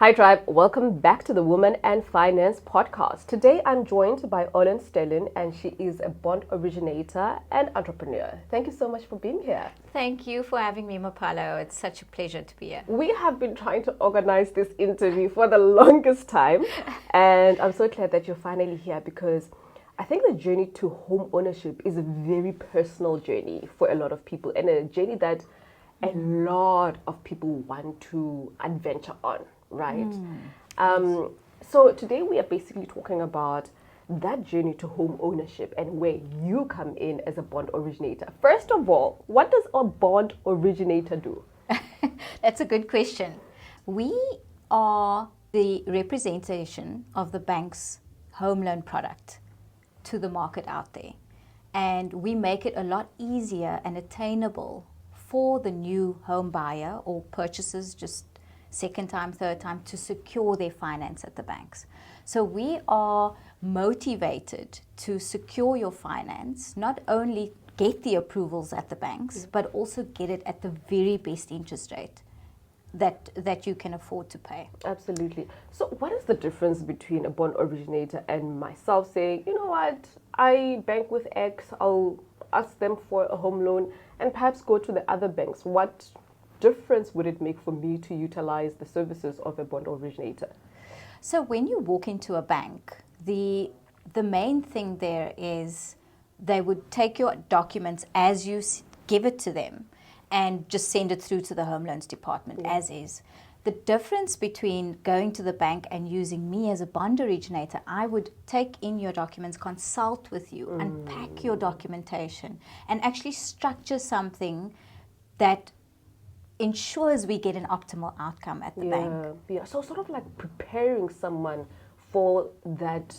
Hi Tribe, welcome back to the Women and Finance podcast. Today I'm joined by Olen Sterling and she is a bond originator and entrepreneur. Thank you so much for being here. Thank you for having me, Mapalo. It's such a pleasure to be here. We have been trying to organize this interview for the longest time and I'm so glad that you're finally here because I think the journey to home ownership is a very personal journey for a lot of people and a journey that a lot of people want to adventure on. Right. So today we are basically talking about that journey to home ownership and where you come in as a bond originator. First of all, what does a bond originator do? That's a good question. We are the representation of the bank's home loan product to the market out there. And we make it a lot easier and attainable for the new home buyer or purchasers, just second time, third time, to secure their finance at the banks. So we are motivated to secure your finance, not only get the approvals at the banks, but also get it at the very best interest rate that you can afford to pay. Absolutely. So what is the difference between a bond originator and myself saying, you know what, I bank with X, I'll ask them for a home loan and perhaps go to the other banks? What difference would it make for me to utilize the services of a bond originator? So when you walk into a bank, the main thing there is they would take your documents as you give it to them and just send it through to the home loans department as is. The difference between going to the bank and using me as a bond originator, I would take in your documents, consult with you, unpack your documentation, and actually structure something that ensures we get an optimal outcome at the bank. Yeah, so sort of like preparing someone for that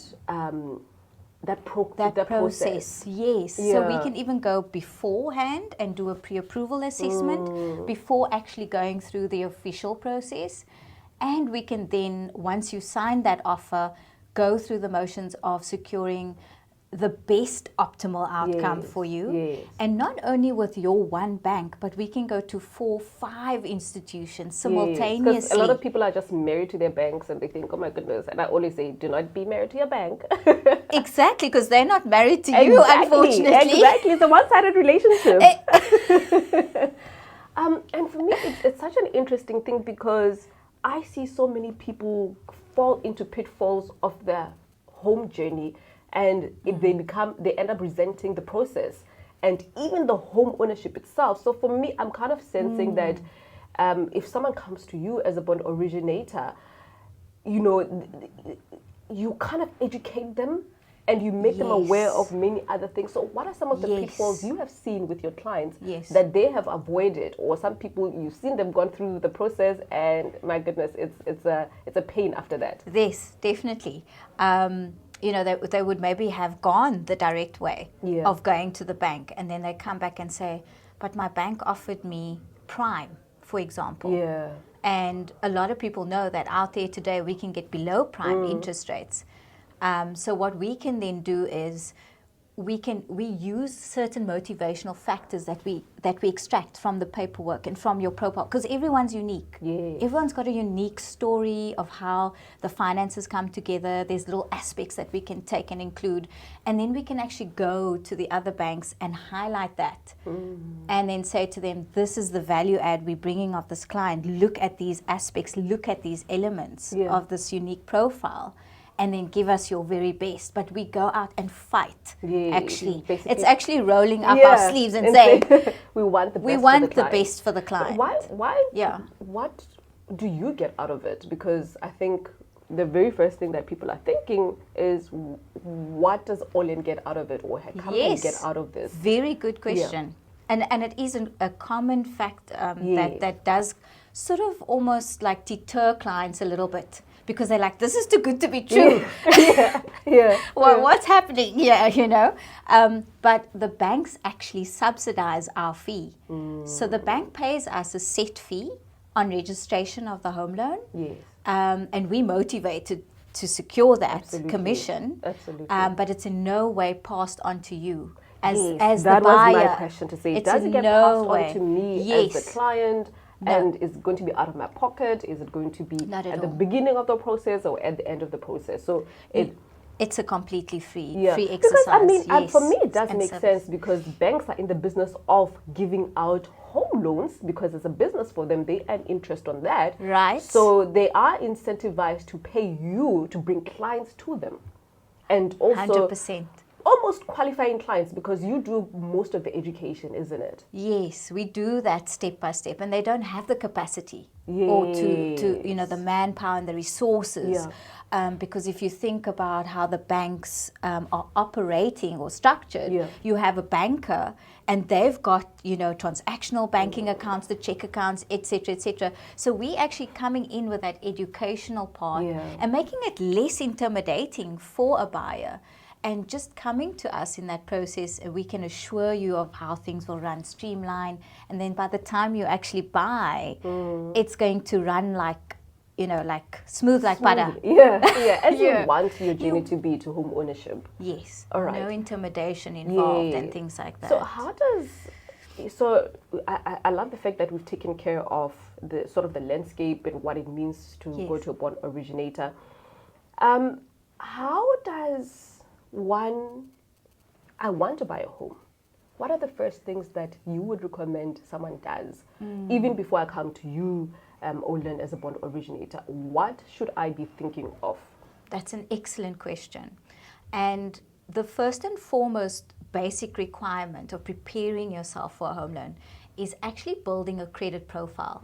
process. Yes. Yeah. So we can even go beforehand and do a pre-approval assessment before actually going through the official process. And we can then, once you sign that offer, go through the motions of securing the best optimal outcome for you. Yes. And not only with your one bank, but we can go to 4, 5 institutions simultaneously. Because a lot of people are just married to their banks and they think, oh my goodness. And I always say, do not be married to your bank. Exactly, because they're not married to you, unfortunately. Exactly, it's a one-sided relationship. And for me, it's such an interesting thing because I see so many people fall into pitfalls of their home journey. And if they end up resenting the process and even the home ownership itself. So for me, I'm kind of sensing that if someone comes to you as a bond originator, you know, you kind of educate them and you make them aware of many other things. So what are some of the pitfalls you have seen with your clients that they have avoided? Or some people, you've seen them gone through the process and my goodness, it's a pain after that. Yes, definitely. You know, they would maybe have gone the direct way of going to the bank, and then they come back and say, but my bank offered me prime, for example. Yeah. And a lot of people know that out there today we can get below prime interest rates. So what we can then do is we use certain motivational factors that we extract from the paperwork and from your profile, because everyone's unique. Yes. Everyone's got a unique story of how the finances come together. There's little aspects that we can take and include, and then we can actually go to the other banks and highlight that and then say to them, this is the value add we're bringing of this client. Look at these aspects, look at these elements of this unique profile, and then give us your very best. But we go out and fight, actually. It's actually rolling up our sleeves and saying, we want the best for the client. What do you get out of it? Because I think the very first thing that people are thinking is, what does Olen get out of it, or her company get out of this? Very good question. And it is a common fact that does sort of almost like deter clients a little bit, because they're like, this is too good to be true. Well, what's happening here, you know? But the banks actually subsidize our fee. So the bank pays us a set fee on registration of the home loan. Yes. And we motivated to secure that commission. Absolutely. But it's in no way passed on to you as that the buyer. Was my question to say. Does it get passed on to me as the client? No. And is it going to be out of my pocket? Is it going to be Not at the all. beginning of the process or at the end of the process? So it's a completely free because exercise. I mean, Yes, for me, it does and make service. sense because banks are in the business of giving out home loans because it's a business for them. They earn interest on that, Right. So they are incentivized to pay you to bring clients to them, and also 100%. almost qualifying clients because you do most of the education, isn't it? Yes, we do that step by step, and they don't have the capacity or to the manpower and the resources. Because if you think about how the banks are operating or structured, you have a banker and they've got transactional banking accounts, the check accounts, etc., etc. So we actually coming in with that educational part and making it less intimidating for a buyer. And just coming to us in that process, we can assure you of how things will run streamlined. And then by the time you actually buy, it's going to run like smooth like butter. As you want your journey to be to home ownership. Yes. All right. No intimidation involved and things like that. So I love the fact that we've taken care of the sort of the landscape and what it means to go to a bond originator. How does I want to buy a home? What are the first things that you would recommend someone does, even before I come to you, Olen, as a bond originator? What should I be thinking of? That's an excellent question. And the first and foremost basic requirement of preparing yourself for a home loan is actually building a credit profile.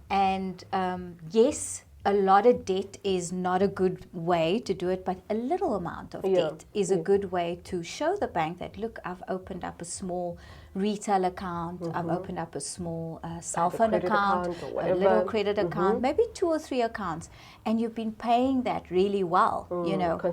And yes, a lot of debt is not a good way to do it, but a little amount of debt is a good way to show the bank that, look, I've opened up a small retail account, I've opened up a small cell phone account, a little credit account, maybe 2 or 3 accounts, and you've been paying that really well,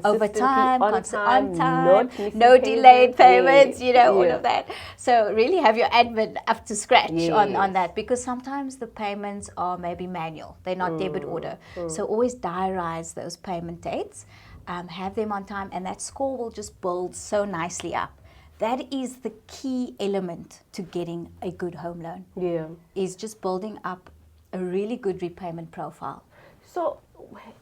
over time, on time, no delayed payments, all of that. So really have your admin up to scratch on that, because sometimes the payments are maybe manual, they're not debit order. So always diarize those payment dates, have them on time, and that score will just build so nicely up. That is the key element to getting a good home loan. Is just building up a really good repayment profile. So,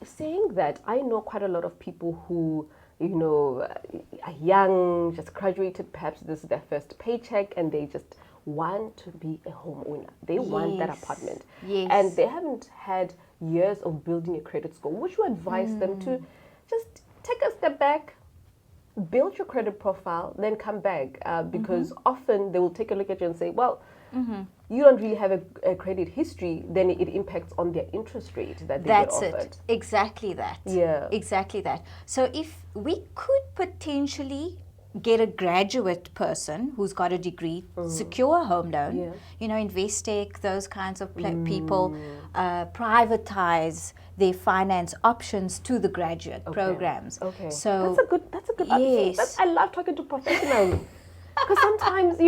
saying that, I know quite a lot of people who, are young, just graduated, perhaps this is their first paycheck, and they just want to be a homeowner. They want that apartment. And they haven't had years of building a credit score. Would you advise them to just take a step back, build your credit profile, then come back? Because often they will take a look at you and say, well, you don't really have a credit history, then it impacts on their interest rate that they get offered. That's it. Exactly that. Exactly that. So if we could potentially get a graduate person who's got a degree, secure a home loan, Investec, those kinds of people, privatize their finance options to the graduate programs. So that's a good answer. I love talking to professionals because sometimes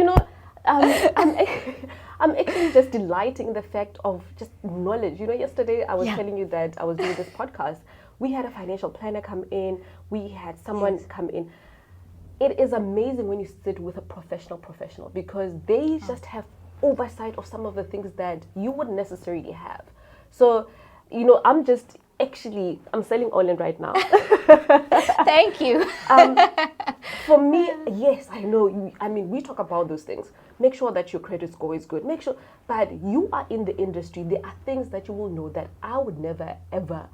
I'm actually just delighting in the fact of just knowledge. Yesterday I was telling you that I was doing this podcast. We had a financial planner come in. We had someone come in. It is amazing when you sit with a professional because they just have oversight of some of the things that you wouldn't necessarily have. So, I'm selling Olen right now. Thank you. For me, yes, I know. We talk about those things. Make sure that your credit score is good. Make sure, but you are in the industry. There are things that you will know that I would never, ever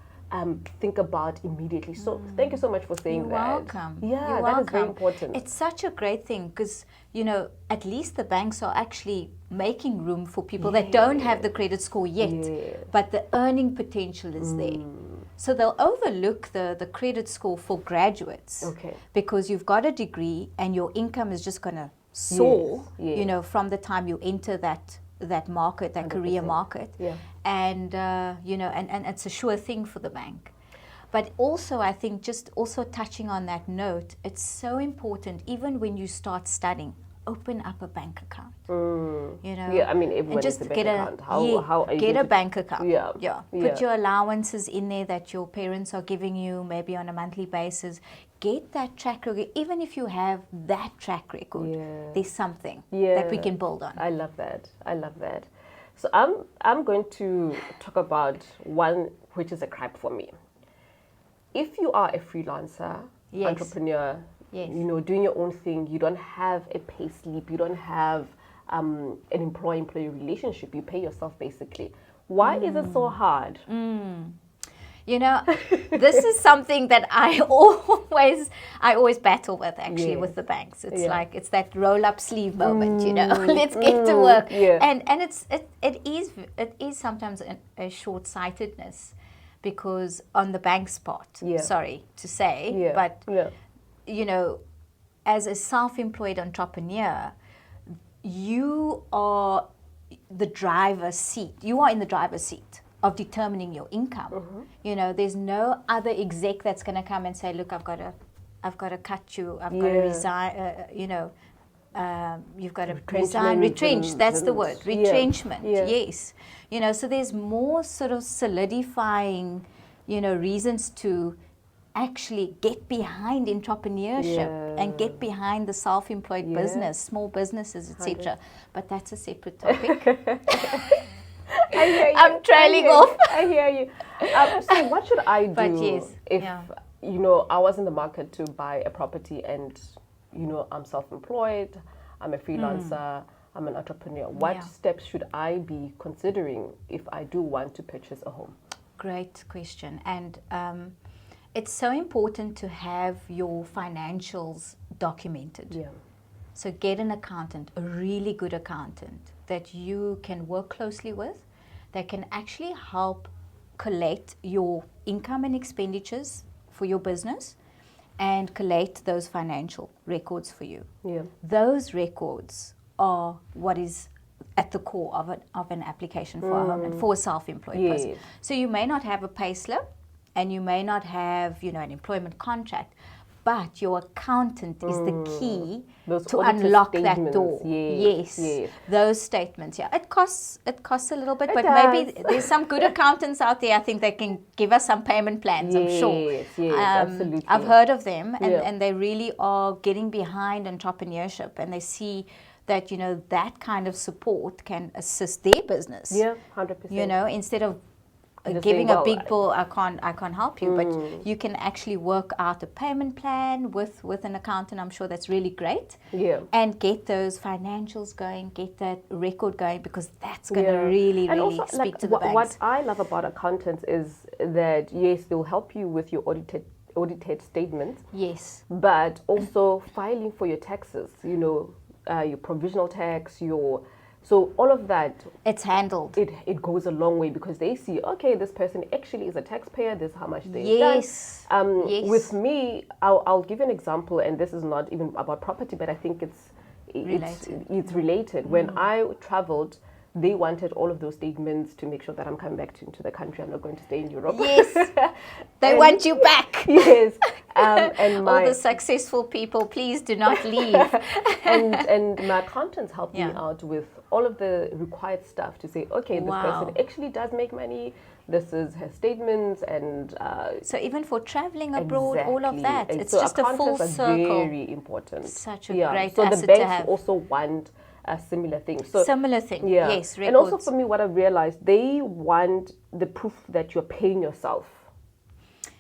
think about immediately. So thank you so much for saying You're that. welcome. Yeah, You're that welcome. is very important. It's such a great thing because, at least the banks are actually making room for people that don't have the credit score yet, but the earning potential is there. So they'll overlook the credit score for graduates because you've got a degree and your income is just going to soar, from the time you enter that market, that 100%. Career market. And, and it's a sure thing for the bank. But also, I think, just also touching on that note, it's so important, even when you start studying, open up a bank account. Everyone just needs a bank account. How are you get going a to bank account. Put your allowances in there that your parents are giving you, maybe on a monthly basis. Get that track record. Even if you have that track record, there's something that we can build on. I love that. So I'm going to talk about one which is a gripe for me. If you are a freelancer, Yes. entrepreneur, Yes. doing your own thing, you don't have a pay slip, you don't have an employee-employee relationship, you pay yourself basically. Why is it so hard? You know, this is something that I always battle with, actually, Yes. with the banks. It's Yeah. like, it's that roll up sleeve moment, let's get to work. Yeah. And it is sometimes a short-sightedness, because on the bank's part, Yeah. sorry to say, Yeah. but Yeah. as a self-employed entrepreneur, you are the driver's seat. You are in the driver's seat of determining your income. There's no other exec that's going to come and say, look, I've got to cut you. I've got to resign. You've got to resign, retrench. That's the word, retrenchment. Yeah. Yes. So there's more sort of solidifying, reasons to actually get behind entrepreneurship and get behind the self-employed business, small businesses, etc. But that's a separate topic. I hear you. I'm trailing off. I hear you. So what should I do if I was in the market to buy a property and I'm self-employed, I'm a freelancer, I'm an entrepreneur. What steps should I be considering if I do want to purchase a home? Great question. And it's so important to have your financials documented. Yeah. So get an accountant, a really good accountant that you can work closely with, that can actually help collate your income and expenditures for your business and collate those financial records for you. Yeah. Those records are what is at the core of an application for a home and for a self-employed person. So you may not have a pay slip and you may not have, an employment contract, but your accountant is the key to unlock that door. Yes. Those statements. Yeah, it costs a little bit, but maybe there's some good accountants out there. I think they can give us some payment plans. I'm sure. Yes, absolutely. I've heard of them, and they really are getting behind entrepreneurship, and they see that that kind of support can assist their business. Yeah, 100%. Instead of just giving saying, a big bill, I can't help you, but you can actually work out a payment plan with an accountant. I'm sure that's really great. Yeah. And get those financials going, get that record going, because that's going to really also, speak to the banks. What I love about accountants is that, yes, they'll help you with your audited statements. Yes. But also filing for your taxes, your provisional tax, so all of that, it's handled. It goes a long way because they see, okay, this person actually is a taxpayer. This is how much they've done. With me, I'll give you an example, and this is not even about property, but I think it's related. When I traveled, they wanted all of those statements to make sure that I'm coming back into the country. I'm not going to stay in Europe. Yes, they want you back. Yes, and all the successful people, please do not leave. and my accountants helped me out with all of the required stuff to say, okay, this person actually does make money. This is her statements, and so even for traveling abroad, all of that, it's so just a full circle. Very important. Such a great so asset the banks to have. also want a similar thing. Similar thing, yes. Records. And also for me, what I realized, they want the proof that you're paying yourself.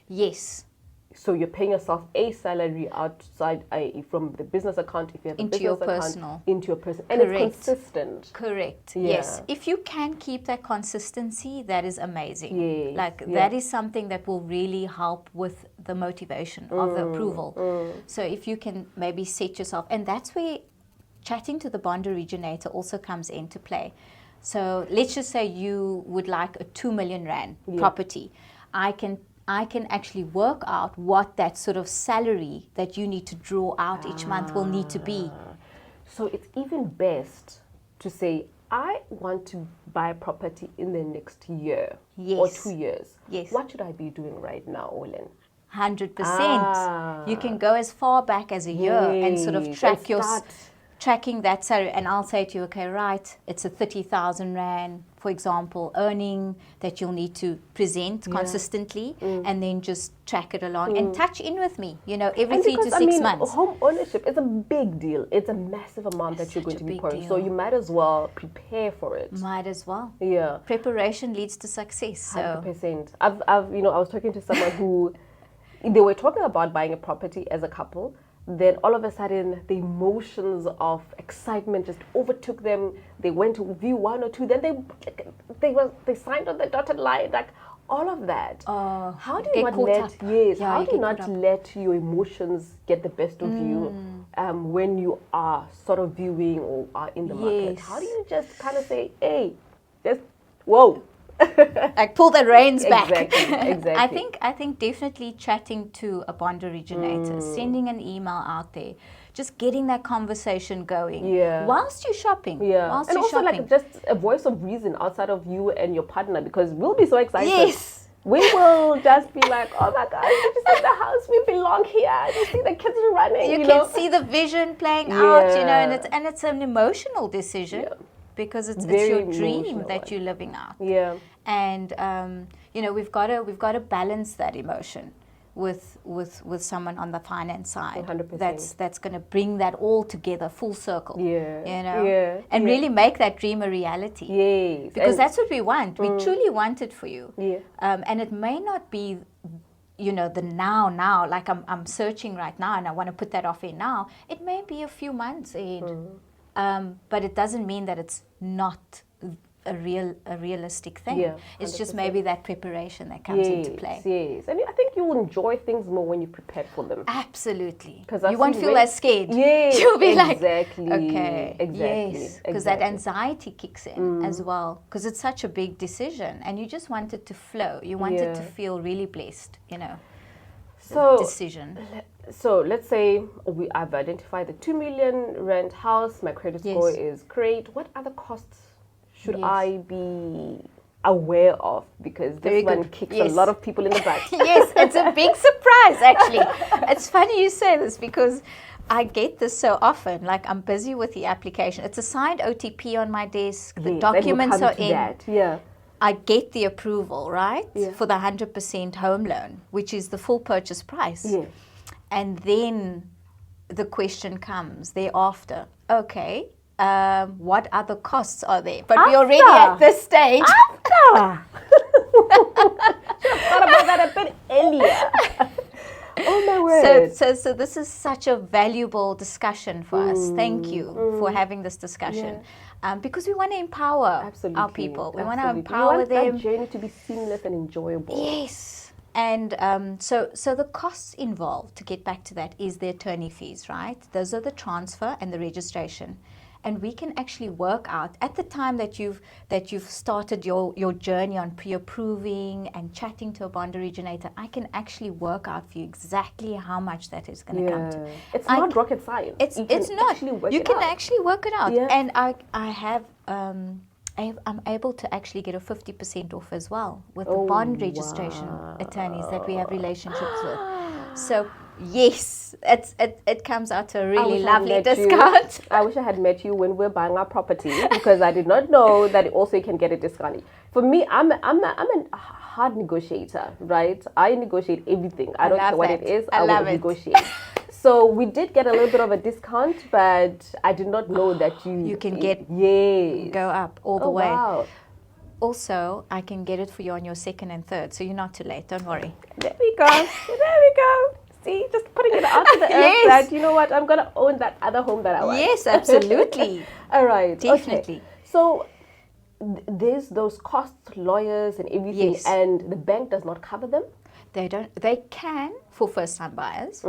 Yes. So you're paying yourself a salary outside, from the business account, if you have a into business your account, personal. into your personal, and it's consistent. Correct. Yeah. Yes. If you can keep that consistency, that is amazing. Yes. That is something that will really help with the motivation of the approval. So if you can maybe set yourself, and that's where chatting to the bond originator also comes into play. So let's just say you would like a 2 million rand property. I can actually work out what that sort of salary that you need to draw out each month will need to be. So it's even best to say, I want to buy a property in the next year or 2 years. Yes. What should I be doing right now, Olen? 100%. You can go as far back as a year and sort of track your tracking that salary, and I'll say to you, okay, right, it's a 30,000 Rand, for example, earning that you'll need to present consistently, and then just track it along and touch in with me, every And 3 to because, 6 months. home ownership is a big deal. It's a massive amount that you're going to be pouring. So you might as well prepare for it. Might as well. Yeah. Preparation leads to success. So 100%. I was talking to someone who, they were talking about buying a property as a couple. Then all of a sudden, the emotions of excitement just overtook them. They went to view 1 or 2. Then they signed on the dotted line. Like all of that. How do you not let how do you not let your emotions get the best of you when you are sort of viewing or are in the market? How do you just kind of say, hey, just whoa? Like pull the reins back. Exactly. I think definitely chatting to a bond originator, sending an email out there, just getting that conversation going. Whilst you're shopping. Whilst and you're also shopping. like just a voice of reason outside of you and your partner, because we'll be so excited. We will just be like, oh my God, did you see the house? We belong here. You see the kids running. You can see the vision playing out, and it's an emotional decision. Because it's your dream that you're living out. And we've got to balance that emotion with someone on the finance side. 100%. That's going to bring that all together full circle. And Yeah. really make that dream a reality. Yes. Because that's what we want. We truly want it for you. And it may not be the now, like I'm searching right now and I want to put that offer in now. It may be a few months ahead. But it doesn't mean that it's not a realistic thing. It's just maybe that preparation that comes into play. Yes, and I think you will enjoy things more when you're prepared for them. Absolutely. Because you won't feel as scared. You'll be like, okay, yes, because that anxiety kicks in as well. Because it's such a big decision, and you just want it to flow. You want it to feel really blessed, decision. So let's say I've identified the 2 million rent house. My credit score is great. What other costs should I be aware of? Because this one kicks a lot of people in the butt. Yes, it's a big surprise, actually. It's funny you say this because I get this so often. Like, I'm busy with the application. It's a signed OTP on my desk. The documents are in. I get the approval, right, for the 100% home loan, which is the full purchase price. And then the question comes thereafter, okay, what other costs are there? But we're already at this stage. Should have thought about that a bit earlier. Oh my word. So this is such a valuable discussion for us. Thank you for having this discussion. Because we want to empower our people. We want to empower them. We want that journey to be seamless and enjoyable. Yes. And so the costs involved, to get back to that, is the attorney fees, right? Those are the transfer and the registration. And we can actually work out at the time that you've started your journey on pre-approving and chatting to a bond originator. I can actually work out for you exactly how much that is going to come to. It's not rocket science. It's not. You can actually work it out. And I'm able to actually get a 50% off as well with the bond registration attorneys that we have relationships with. So yes, it comes out to a really lovely discount. I wish I had met you when we were buying our property, because I did not know that also you can get a discount. For me, I'm a hard negotiator, right? I negotiate everything. I don't care what it is. I will negotiate. So we did get a little bit of a discount, but I did not know that you can go up all the way. Wow. Also, I can get it for you on your second and third, so you're not too late. Don't worry. There we go. There we go. See, just putting it out to the earth that, you know what, I'm going to own that other home that I want. Yes, absolutely. All right. Definitely. Okay. So there's those costs, lawyers and everything, and the bank does not cover them? They don't. They can for first-time buyers.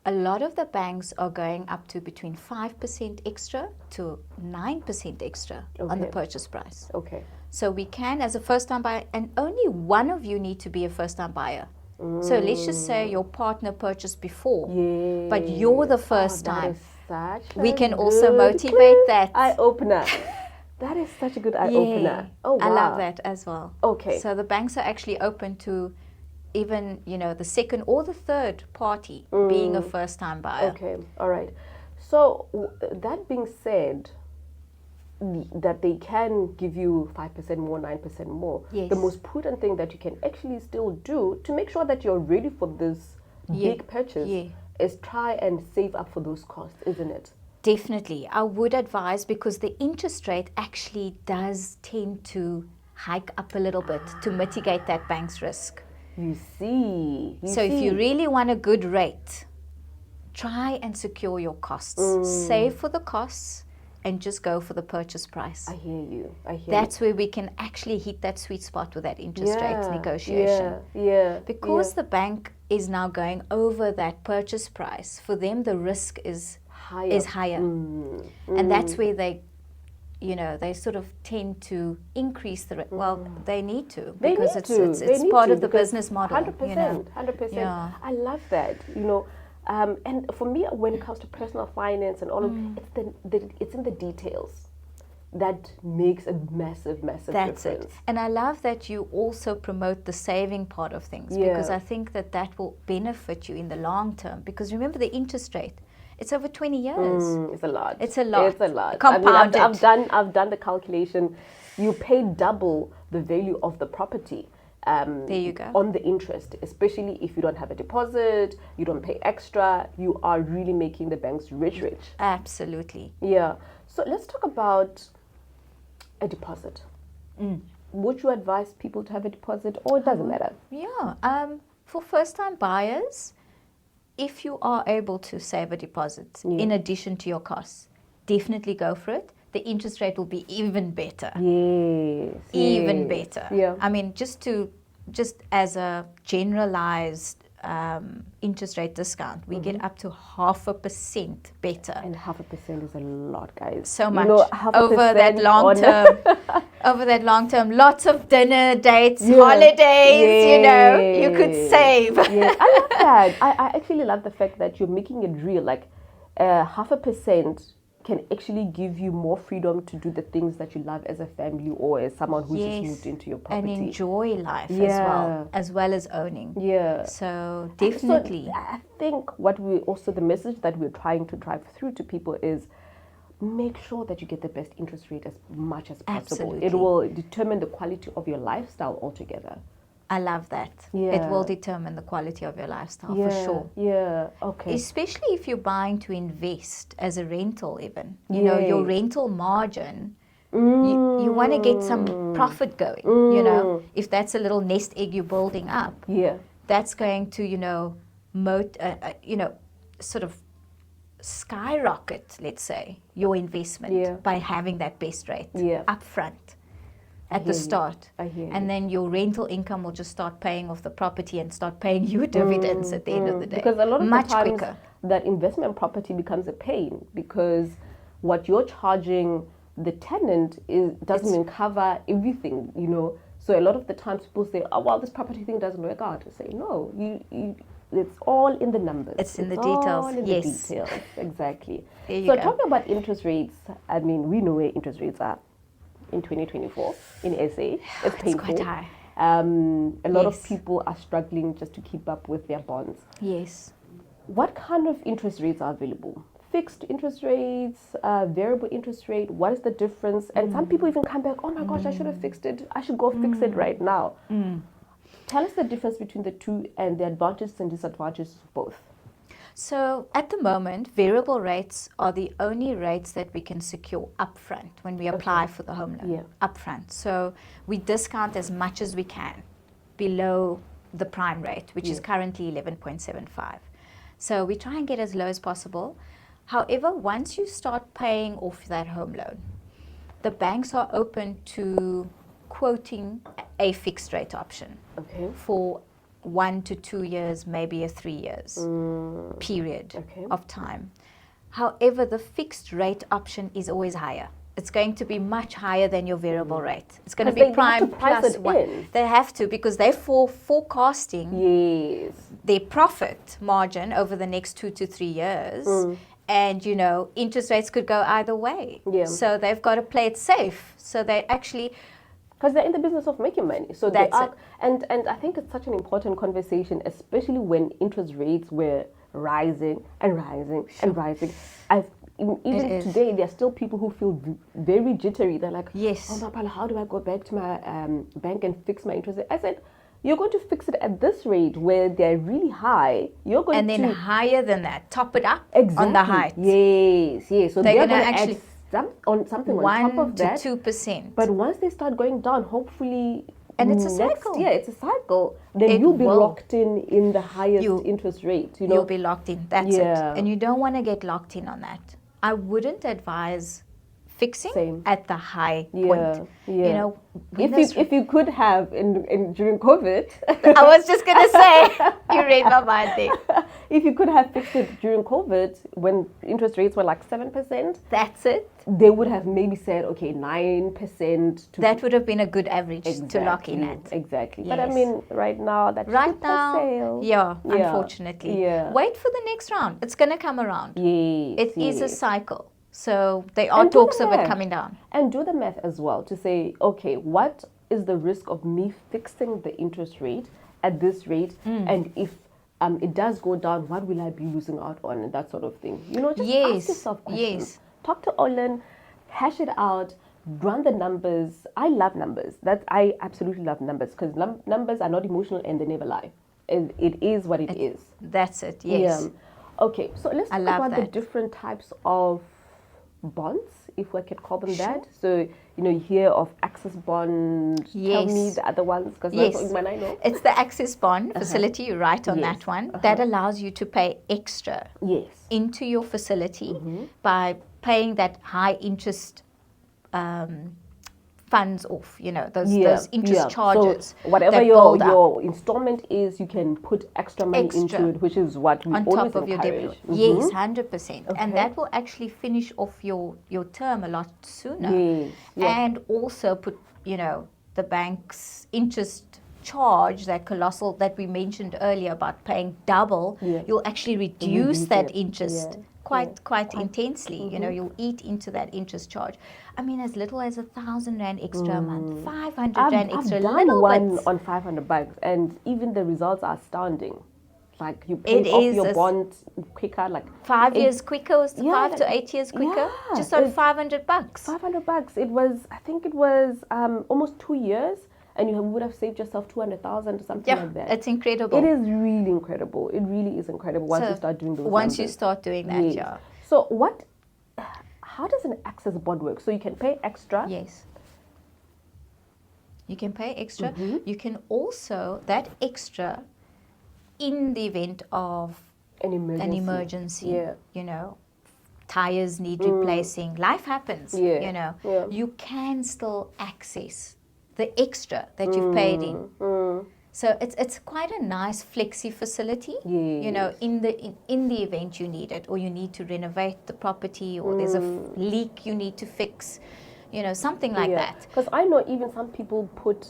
A lot of the banks are going up to between 5% extra to 9% extra on the purchase price. Okay. So we can, as a first-time buyer, and only one of you need to be a first-time buyer. So let's just say your partner purchased before, but you're the first time. We can also motivate that. Eye-opener. That is such a good eye-opener. Oh, wow. I love that as well. Okay. So the banks are actually open to even, the second or the third party being a first-time buyer. Okay, all right. So that being said, that they can give you 5% more, 9% more. Yes. The most prudent thing that you can actually still do to make sure that you're ready for this big purchase is try and save up for those costs, isn't it? Definitely. I would advise, because the interest rate actually does tend to hike up a little bit to mitigate that bank's risk. You see. If you really want a good rate, try and secure your costs. Save for the costs and just go for the purchase price. I hear you. That's where we can actually hit that sweet spot with that interest rate negotiation. Because the bank is now going over that purchase price, for them the risk is higher. And that's where they sort of tend to increase the well, they need to, because it's part of the business model. 100%. 100%. Yeah. I love that. And for me, when it comes to personal finance and all of it's in the details that makes a massive That's difference. it. And I love that you also promote the saving part of things, because I think that will benefit you in the long term. Because remember, the interest rate, it's over 20 years. It's a lot. It's a lot. It's a lot. Compounded. I've done the calculation. You pay double the value of the property. There you go. On the interest, especially if you don't have a deposit, you don't pay extra, you are really making the banks rich. Absolutely. Yeah. So let's talk about a deposit. Would you advise people to have a deposit, or it doesn't matter? Yeah. For first-time buyers, if you are able to save a deposit in addition to your costs, definitely go for it. The interest rate will be even better. Yes. Even better. Yeah. I mean, just as a generalized interest rate discount, we get up to 0.5% better. And 0.5% is a lot, guys. So much. 0.5% over that long term. Over that long term, lots of dinner dates, holidays. You could save. Yes. I love that. I actually love the fact that you're making it real. Like 0.5% can actually give you more freedom to do the things that you love as a family, or as someone who just moved into your property. And enjoy life as well as owning. Yeah. So definitely. So I think the message that we're trying to drive through to people is, make sure that you get the best interest rate as much as possible. Absolutely. It will determine the quality of your lifestyle altogether. I love that. Yeah. It will determine the quality of your lifestyle, for sure. Yeah, okay. Especially if you're buying to invest as a rental even. Your rental margin, you want to get some profit going, If that's a little nest egg you're building up, that's going to, sort of skyrocket, let's say, your investment by having that best rate upfront. At the start. I hear you. And then your rental income will just start paying off the property and start paying you dividends at the end of the day. Because a lot of much the times quicker. That investment property becomes a pain, because what you're charging the tenant doesn't even cover everything, So a lot of the times people say, oh, well, this property thing doesn't work out. I say, no, it's all in the numbers. It's in the details. All in the details, exactly. So talking about interest rates, I mean, we know where interest rates are. In 2024 in SA, it's painful. It's quite high. A lot of people are struggling just to keep up with their bonds. Yes. What kind of interest rates are available? Fixed interest rates, variable interest rate, what is the difference? And some people even come back, oh my gosh, I should have fixed it. I should go fix it right now. Tell us the difference between the two and the advantages and disadvantages of both. So at the moment, variable rates are the only rates that we can secure upfront when we apply for the home loan, upfront. So we discount as much as we can below the prime rate, which is currently 11.75. So we try and get as low as possible. However, once you start paying off that home loan, the banks are open to quoting a fixed rate option for 1 to 2 years, maybe a 3 years period of time. However, the fixed rate option is always higher. It's going to be much higher than your variable rate. It's going to be prime plus 1. They have to, because they're forecasting their profit margin over the next 2 to 3 years. And, interest rates could go either way. So they've got to play it safe. So they actually... Because they're in the business of making money. So that's it. And I think it's such an important conversation, especially when interest rates were rising and rising and rising. Even is. today, there are still people who feel very jittery. They're like, Yes. oh, Mapala, how do I go back to my bank and fix my interest rate? I said, you're going to fix it at this rate where they're really high. You're going And to... then higher than that, top it up Exactly. on the height. Yes, yes. So They're they're gonna going to actually add something on 1 top of to that. 2%. But once they start going down, hopefully And it's a next cycle. year, it's a cycle. Then It you'll be will. locked in the highest interest rate. You know? You'll be locked in. That's Yeah. it. And you don't want to get locked in on that. I wouldn't advise fixing Same. at the high Yeah, point. yeah. You know, when those- if you could have in during COVID, I was just going to say, you read my mind there. if you could have fixed it during COVID when interest rates were like 7%, That's it. they would have maybe said, okay, 9% to That would have been a good average to lock in at. Exactly. But I Yes. mean, right now, that Right ship has now, sailed. yeah, Yeah. unfortunately. Yeah. Wait for the next round. It's going to come around. Yes. It is a yes. cycle. So there are And do the talks of it math. coming down. And do the math as well to say, okay, what is the risk of me fixing the interest rate at this rate? And if it does go down, what will I be losing out on? And that sort of thing. You know, just Yes, ask yourself questions. yes. Talk to Olen, hash it out, run the numbers. I love numbers. I absolutely love numbers because numbers are not emotional and they never lie. It is what it is. That's it, yes. Yeah. Okay, so let's I talk love about the that. different types of bonds, if we could call them that. So, you know, you hear of access bond. Tell me Yes. the other ones, because Yes. that's the one I know. It's the access bond facility, you're right on Yes. that one. That allows you to pay extra Yes. into your facility by paying that high interest funds off, you know, those interest charges. So whatever that your build up installment is, you can put extra money Extra. into it, which is what we on always top of your encourage. debit. Yes, 100%. Okay. And that will actually finish off your term a lot sooner. Yes. Yeah. And also put, you know, the bank's interest charge, that colossal that we mentioned earlier about paying double, Yeah. you'll actually reduce Reduce that it. interest Yeah. quite intensely. You know, you'll eat into that interest charge. I mean, as little as 1,000 Rand extra a month, 500 Rand extra, I've done little one bits. on 500 bucks, and even the results are astounding. Like you It pay off is your a- bond quicker, like 5 it- years quicker, was Yeah, 5 to 8 years quicker, yeah, just on it's- $500. 500 bucks. It was, I think it was almost 2 years, and you would have saved yourself 200,000 or something Yeah, like that. it's incredible. It is really incredible. It really is incredible once So, you start doing those Once you numbers. start doing that, Yes. yeah. So how does an access bond work? So you can pay extra. Yes. You can pay extra. Mm-hmm. You can also, that extra, in the event of An emergency. an emergency, Yeah. you know, tires need replacing, life happens, Yeah, you know, yeah. you can still access the extra that you've paid in. So it's quite a nice flexi facility. You know, Yes. in the event you need it, or you need to renovate the property, or there's a leak you need to fix, you know, something like that. Because I know even some people put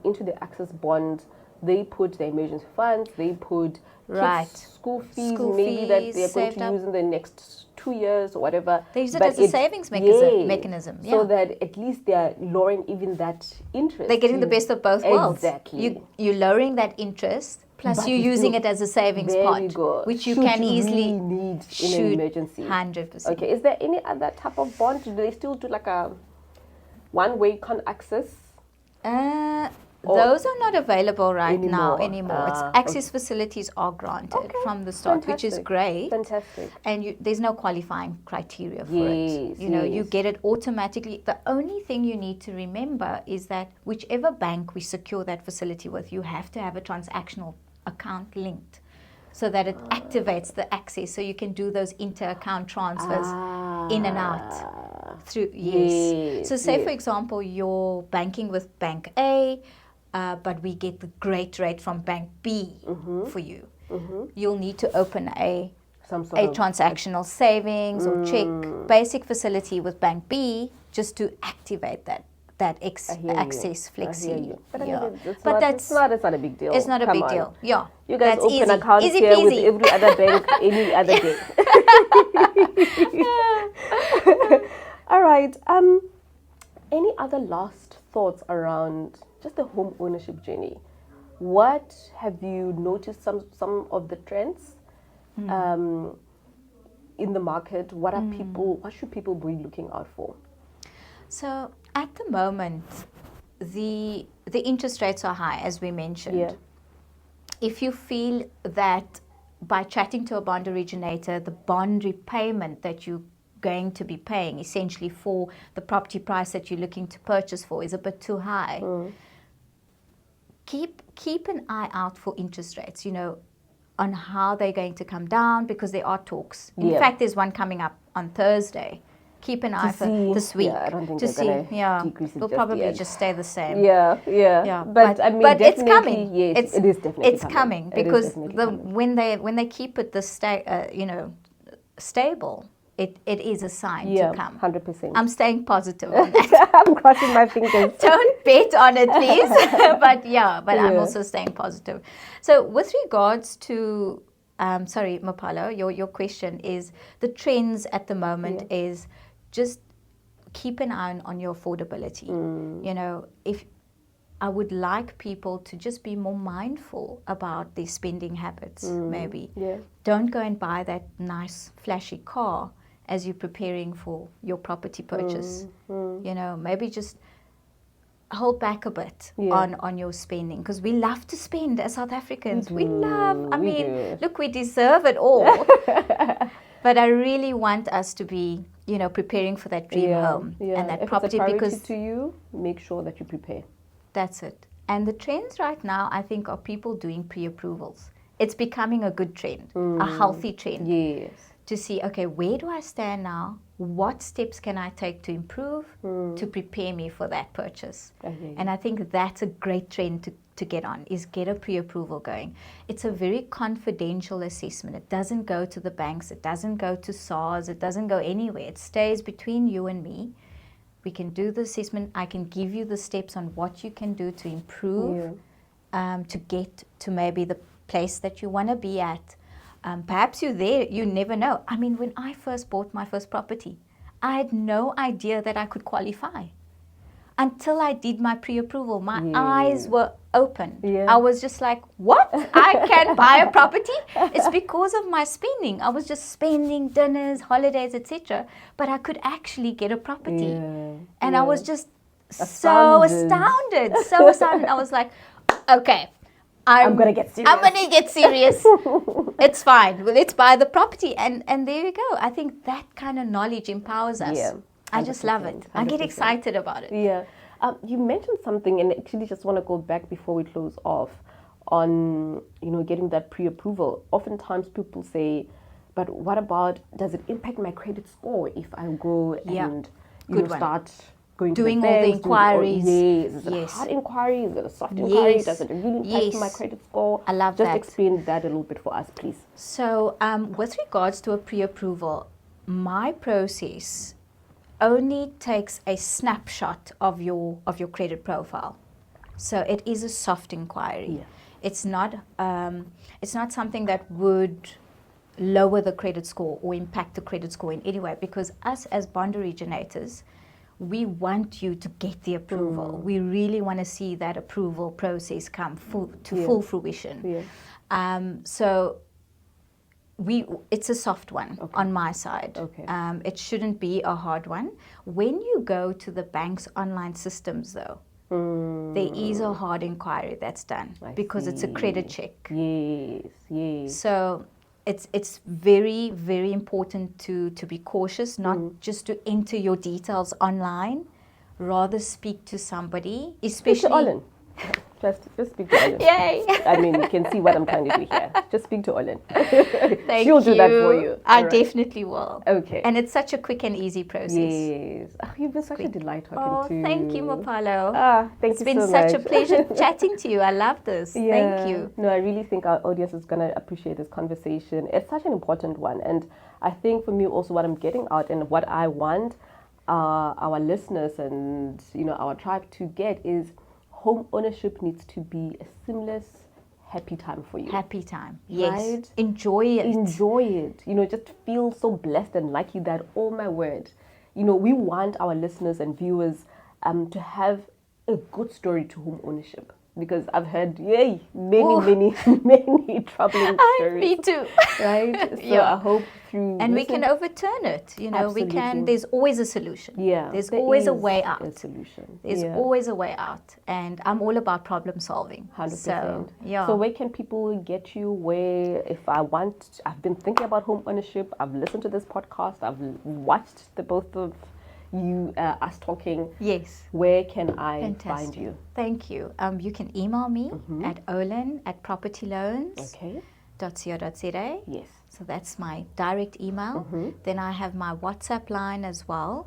into the access bond, they put the emergency funds, they put Right. kids' school fees, School maybe that fees they're going saved to up. use in the next 2 years or whatever. They use it But as a savings mechanism, So yeah. that at least they're lowering even that interest. They're getting the best of both worlds. Exactly. You're lowering that interest, plus But you're you using still- it as a savings Very pot, good. which you Should can easily really need in an emergency. 100%. Okay, is there any other type of bond? Do they still do like a one-way con access? Or- Those are not available right now Anymore. anymore. Access facilities are granted Okay, from the start, which is fantastic. great. Fantastic. And there's no qualifying criteria for Yes, it. You know, you yes. get it automatically. The only thing you need to remember is that whichever bank we secure that facility with, you have to have a transactional account linked so that it activates the access, so you can do those inter-account transfers in and out through. Yes. So say, for example, you're banking with Bank A, but we get the great rate from Bank B for you. You'll need to open Some sort a of transactional savings or check basic facility with Bank B just to activate that I hear you. access I hear flexi. you. But, I Yeah. mean, it's But not, that's it's not a big deal. it's not a Come big on. deal. Yeah. You guys That's open easy. accounts Easy here with peasy. every other bank any other day. All right. Any other last thoughts around just the home ownership journey? What have you noticed some of the trends in the market? What should people be looking out for? So at the moment, the interest rates are high, as we mentioned. Yeah. If you feel that by chatting to a bond originator, the bond repayment that you're going to be paying essentially for the property price that you're looking to purchase for is a bit too high, keep an eye out for interest rates, on how they're going to come down, because there are talks. In fact, there's one coming up on Thursday. Keep an eye for this week. I don't think to they're see. gonna decrease it They'll just probably yet. just stay the same. Yeah. But I mean, but it's definitely, coming. yes, it is definitely it's coming because when they keep it stable, it is a sign to come. 100%. I'm staying positive on that. I'm crossing my fingers. Don't bet on it, please. but I'm also staying positive. So with regards to, sorry, Mapalo, your question is, the trends at the moment is just keep an eye on your affordability. If I would like people to just be more mindful about their spending habits, maybe. Yeah. Don't go and buy that nice flashy car as you're preparing for your property purchase. Maybe just hold back a bit on your spending, because we love to spend as South Africans. We deserve it all. But I really want us to be, preparing for that dream home and that property, because to you, make sure that you prepare. That's it. And the trends right now, I think, are people doing pre-approvals. It's becoming a good trend, a healthy trend. Yes. To see, okay, where do I stand now? What steps can I take to improve to prepare me for that purchase? And I think that's a great trend to get on, is get a pre-approval going. It's a very confidential assessment. It doesn't go to the banks. It doesn't go to SARS. It doesn't go anywhere. It stays between you and me. We can do the assessment. I can give you the steps on what you can do to improve, to get to maybe the place that you want to be at. Perhaps you're there, you never know. I mean, when I first bought my first property, I had no idea that I could qualify. Until I did my pre-approval, my eyes were open. I was just like, what? I can buy a property? It's because of my spending. I was just spending dinners, holidays, etc. But I could actually get a property. And I was just so astounded. I was like, okay, I'm going to get serious. I'm going to get serious. It's fine. Well, let's buy the property. And there you go. I think that kind of knowledge empowers us. I just love it. 100%. I get excited about it. You mentioned something, and actually just want to go back before we close off on, getting that pre-approval. Oftentimes people say, but what about, does it impact my credit score if I go and start doing all the inquiries? Is it a hard inquiry? Is it a soft inquiry? Does it really impact my credit score? I love that. Just explain that a little bit for us, please. So with regards to a pre-approval, my process only takes a snapshot of your credit profile. So it is a soft inquiry. It's not something that would lower the credit score or impact the credit score in any way, because us as bond originators, we want you to get the approval. We really want to see that approval process come full fruition. So it's a soft one on my side. It shouldn't be a hard one. When you go to the bank's online systems, though, there is a hard inquiry that's done because it's a credit check. So it's very, very important to be cautious, not just to enter your details online. Rather speak to somebody, especially. Speak to Olen. Just speak to Olen. Yay! I mean, you can see what I'm trying to do here. Just speak to Olen. She'll do that for you. I definitely will. Okay. And it's such a quick and easy process. Yes. You've been such a delight talking to you. Thank you, Mapalo. Thank you so much. It's been such a pleasure chatting to you. I love this. Thank you. No, I really think our audience is going to appreciate this conversation. It's such an important one. And I think for me also what I'm getting out and what I want our listeners and, our tribe to get is home ownership needs to be a seamless, happy time for you. Happy time, yes. Right? Enjoy it. Enjoy it. Just feel so blessed and lucky that, oh my word, we want our listeners and viewers to have a good story to home ownership. because I've heard many, Ooh. many troubling stories. Me too. Right? So Yeah. I hope through And we can overturn it. You know, we can. Absolutely. There's always a solution. Yeah, There's there always a is way out. A solution. There's Yeah. always a way out, and I'm all about problem solving. 100%. So, yeah. So where can people get you? Where, if I've been thinking about home ownership. I've listened to this podcast. I've watched the both of you, us talking. Yes. Where can I Fantastic. find you? Thank you. You can email me at olen@propertyloans.co.za. Yes. So that's my direct email. Then I have my WhatsApp line as well,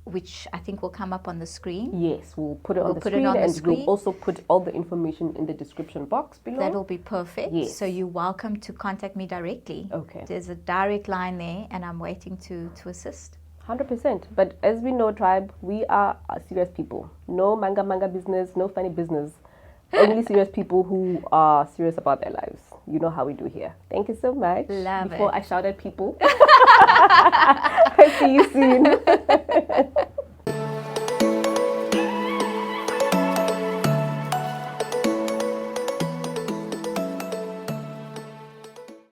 which I think will come up on the screen. Yes, we'll put it on the put it screen, on the and screen. we'll also put all the information in the description box below. That will be perfect. Yes. So you're welcome to contact me directly. Okay. There's a direct line there, and I'm waiting to assist. 100%. But as we know, tribe, we are serious people. No manga business, no funny business. Only serious people who are serious about their lives. You know how we do here. Thank you so much. Love Before it. I shout at people. See you soon.